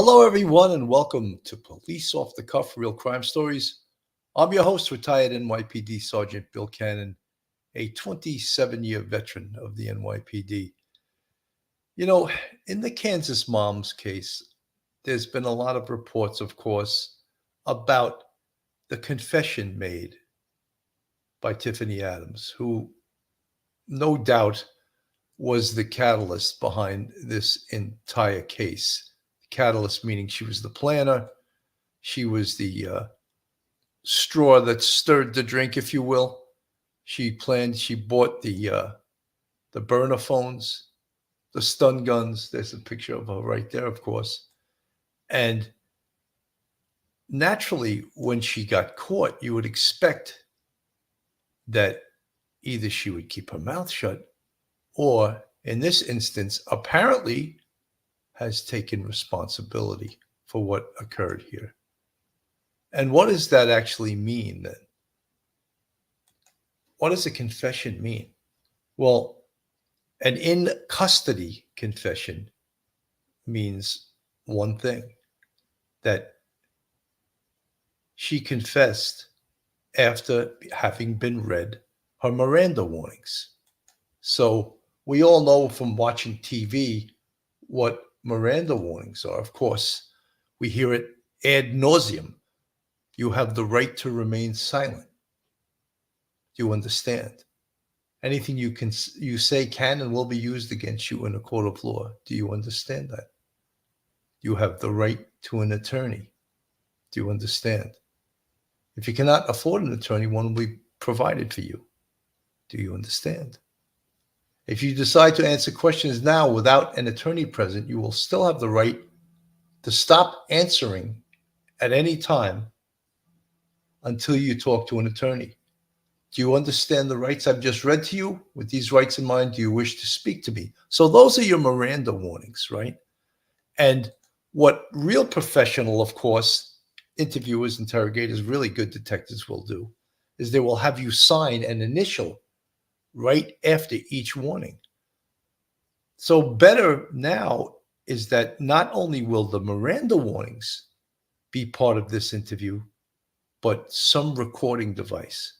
Hello, everyone, and welcome to Police Off the Cuff Real Crime Stories. I'm your host, retired NYPD Sergeant Bill Cannon, a 27-year veteran of the NYPD. You know, in the Kansas Moms case, there's been a lot of reports, of course, about the confession made by Tifany Adams, who no doubt was the catalyst behind this entire case. Catalyst meaning she was the planner, she was the straw that stirred the drink, if you will. She planned. She bought the burner phones, the stun guns. There's a picture of her right there, of course. And naturally, when she got caught, you would expect that either she would keep her mouth shut, or in this instance, apparently has taken responsibility for what occurred here. And what does that actually mean then? What does a confession mean? Well, an in custody confession means one thing, that she confessed after having been read her Miranda warnings. So we all know from watching TV what Miranda warnings are. Of course, we hear it ad nauseum. You have the right to remain silent. Do you understand? Anything you say can and will be used against you in a court of law. Do you understand that? You have the right to an attorney. Do you understand? If you cannot afford an attorney, one will be provided for you. Do you understand? If you decide to answer questions now without an attorney present, you will still have the right to stop answering at any time until you talk to an attorney. Do you understand the rights I've just read to you? With these rights in mind, do you wish to speak to me? So those are your Miranda warnings, right? And what real professional, of course, interviewers, interrogators, really good detectives will do is they will have you sign an initial right after each warning. So better now is that not only will the Miranda warnings be part of this interview, but some recording device.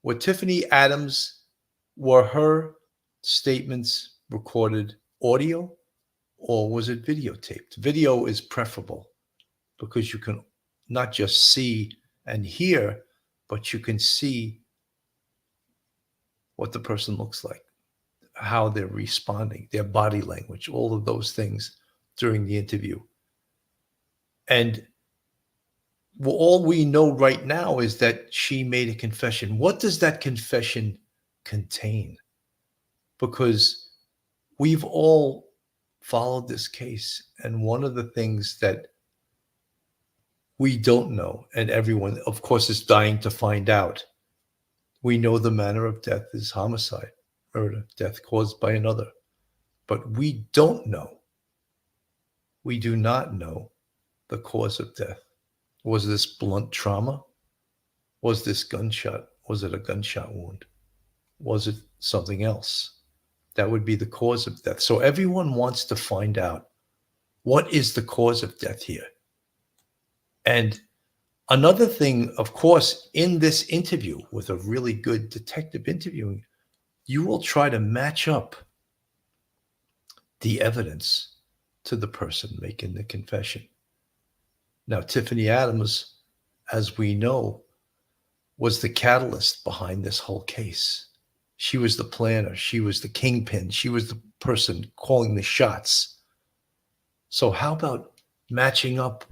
Were Tifany Adams, were her statements recorded audio, or was it videotaped? Video is preferable because you can not just see and hear, but you can see what the person looks like, how they're responding, their body language, all of those things during the interview. And all we know right now is that she made a confession. What does that confession contain? Because we've all followed this case, and one of the things that we don't know, and everyone, of course, is dying to find out, we know the manner of death is homicide, murder, death caused by another. But we don't know, we do not know the cause of death. Was this blunt trauma? Was this gunshot? Was it a gunshot wound? Was it something else? That would be the cause of death. So everyone wants to find out, what is the cause of death here? And another thing, of course, in this interview with a really good detective interviewing, you will try to match up the evidence to the person making the confession. Now, Tifany Adams, as we know, was the catalyst behind this whole case. She was the planner. She was the kingpin. She was the person calling the shots. So how about matching up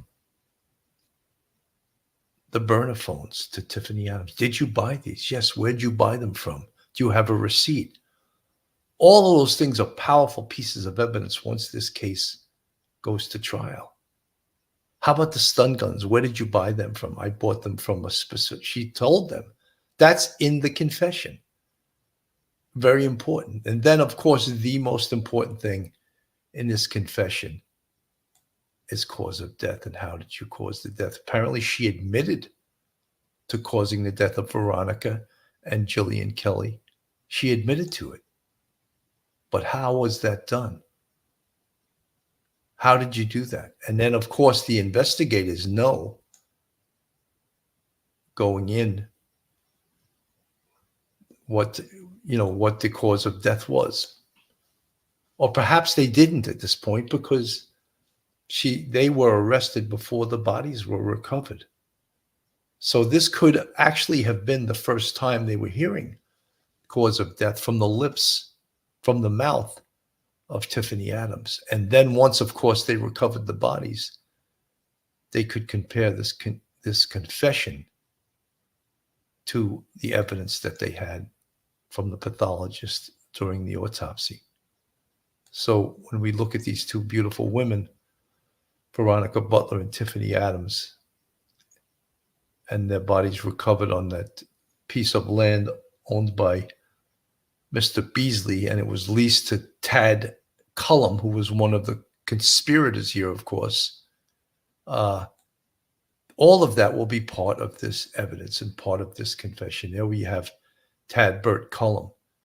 the burner phones to Tifany Adams? Did you buy these? Yes. Where'd you buy them from? Do you have a receipt? All of those things are powerful pieces of evidence once this case goes to trial. How about the stun guns? Where did you buy them from? I bought them from a specific, she told them. That's in the confession. Very important. And then, of course, the most important thing in this confession is cause of death. And how did you cause the death? Apparently, she admitted to causing the death of Veronica and Jillian Kelly. She admitted to it. But how was that done? How did you do that? And then, of course, the investigators know going in what what the cause of death was, or perhaps they didn't at this point because they were arrested before the bodies were recovered. So this could actually have been the first time they were hearing cause of death from the lips, from the mouth of Tifany Adams. And then once, of course, they recovered the bodies, they could compare this confession to the evidence that they had from the pathologist during the autopsy. So when we look at these two beautiful women, Veronica Butler and Tifany Adams, and their bodies recovered on that piece of land owned by Mr. Beasley, and it was leased to Tad Cullum, who was one of the conspirators here, of course. All of that will be part of this evidence and part of this confession. There we have Tad Burt Cullum.